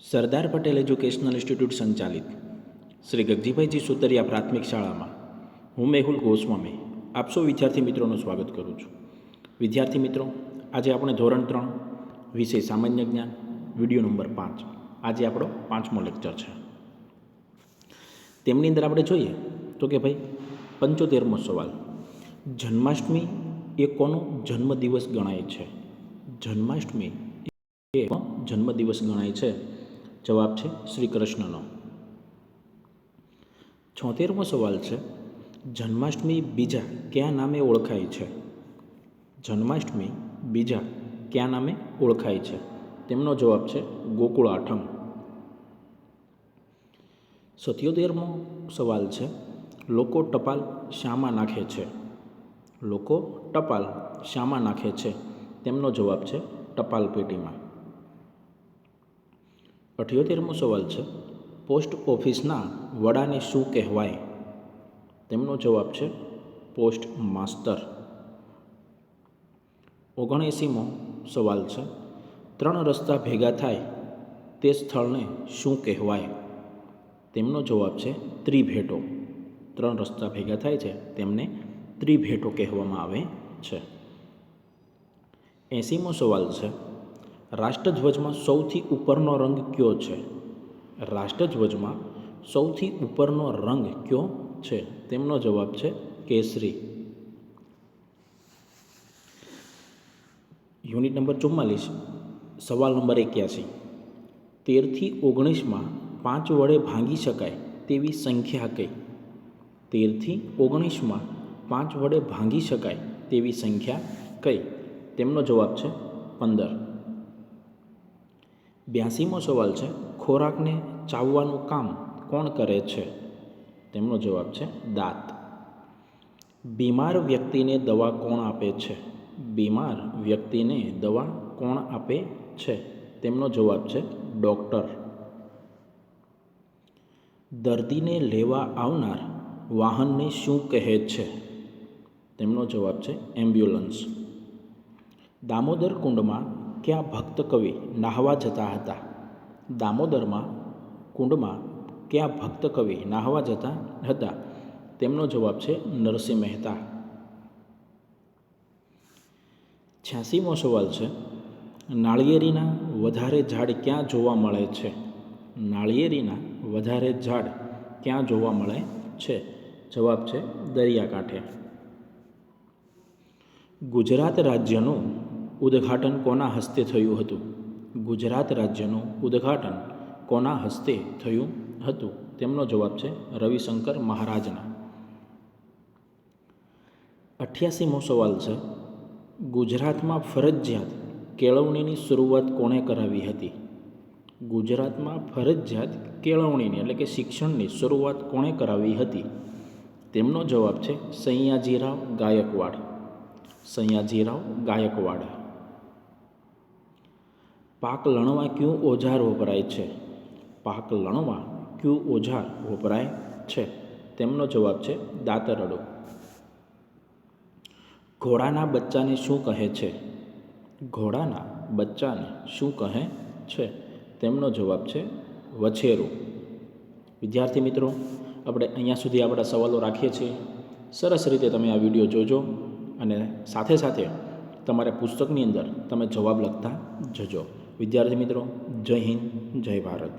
Sardar Patel educational institute સંચાલિત શ્રી ગગજીભાઈજી સુતરિયા પ્રાથમિક શાળામાં હું મેહુલ ગોસ્વામી આપ સૌ વિદ્યાર્થી મિત્રોનું સ્વાગત કરું છું. વિદ્યાર્થી મિત્રો, આજે આપણે ધોરણ 3 વિષય સામાન્ય જ્ઞાન વિડીયો નંબર 5 આજે આપણો 5મો લેક્ચર છે. તેમની અંદર આપણે જોઈએ તો કે ભાઈ 75મો સવાલ, જન્માષ્ટમી એ કોનો જન્મદિવસ ગણાય છે? જન્માષ્ટમી એ જન્મદિવસ ગણાય છે? જવાબ છે શ્રી કૃષ્ણનો. 76મો સવાલ છે, જન્માષ્ટમી બીજા કયા નામે ઓળખાય છે? જન્માષ્ટમી બીજા કયા નામે ઓળખાય છે? તેમનો જવાબ છે ગોકુળ આઠમ. 77મો સવાલ છે, લોકો ટપાલ શામાં નાખે છે? લોકો ટપાલ શામાં નાખે છે? તેમનો જવાબ છે ટપાલ પેટીમાં. 78મો સવાલ છે, પોસ્ટ ઓફિસના વડાને શું કહેવાય? તેમનો જવાબ છે પોસ્ટ માસ્તર. 79મો સવાલ છે, 3 રસ્તા ભેગા થાય તે સ્થળને શું કહેવાય? તેમનો જવાબ છે ત્રિભેટો. 3 રસ્તા ભેગા થાય છે તેમને ત્રિભેટો કહેવામાં આવે છે. 80મો સવાલ છે, રાષ્ટ્રધ્વજમાં સૌથી ઉપરનો રંગ કયો છે? રાષ્ટ્રધ્વજમાં સૌથી ઉપરનો રંગ કયો છે? તેમનો જવાબ છે કેસરી. યુનિટ નંબર 44, સવાલ નંબર 81, 13થી 19માં 5 વડે ભાંગી શકાય તેવી સંખ્યા કઈ? 13થી 19માં 5 વડે ભાંગી શકાય તેવી સંખ્યા કઈ? તેમનો જવાબ છે 15. 82મો સવાલ છે, ખોરાકને ચાવવાનું કામ કોણ કરે છે? તેમનો જવાબ છે દાંત. બીમાર વ્યક્તિને દવા કોણ આપે છે? બીમાર વ્યક્તિને દવા કોણ આપે છે? તેમનો જવાબ છે ડૉક્ટર. દર્દીને લેવા આવનાર વાહનને શું કહે છે? તેમનો જવાબ છે એમ્બ્યુલન્સ. દામોદર કુંડમાં કયા ભક્ત કવિ નાહવા જતા હતા? દામોદરમાં કુંડમાં કયા ભક્ત કવિ નાહવા જતા હતા? તેમનો જવાબ છે નરસિંહ મહેતા. 86મો સવાલ છે, નાળિયેરીના વધારે ઝાડ ક્યાં જોવા મળે છે? નાળિયેરીના વધારે ઝાડ ક્યાં જોવા મળે છે? જવાબ છે દરિયાકાંઠે. ગુજરાત રાજ્યનું ઉદ્ઘાટન કોના હસ્તે થયું હતું? ગુજરાત રાજ્યનું ઉદ્ઘાટન કોના હસ્તે થયું હતું? તેમનો જવાબ છે રવિશંકર મહારાજના. 88મો સવાલ છે, ગુજરાતમાં ફરજિયાત કેળવણીની શરૂઆત કોણે કરાવી હતી? ગુજરાતમાં ફરજિયાત કેળવણીની એટલે કે શિક્ષણની શરૂઆત કોણે કરાવી હતી? તેમનો જવાબ છે સયાજીરાવ ગાયકવાડ. સયાજીરાવ ગાયકવાડ. પાક લણવા કયું ઓજાર વપરાય છે? પાક લણવા કયું ઓજાર વપરાય છે? તેમનો જવાબ છે દાતરડું. ઘોડાના બચ્ચાને શું કહે છે? ઘોડાના બચ્ચાને શું કહે છે? તેમનો જવાબ છે વછેરું. વિદ્યાર્થી મિત્રો, આપણે અહીંયા સુધી આપણા સવાલો રાખીએ છીએ. સરસ રીતે તમે આ વિડીયો જોજો અને સાથે સાથે તમારા પુસ્તકની અંદર તમે જવાબ લખતા જજો. વિદ્યાર્થી મિત્રો, જય હિન્દ, જય ભારત.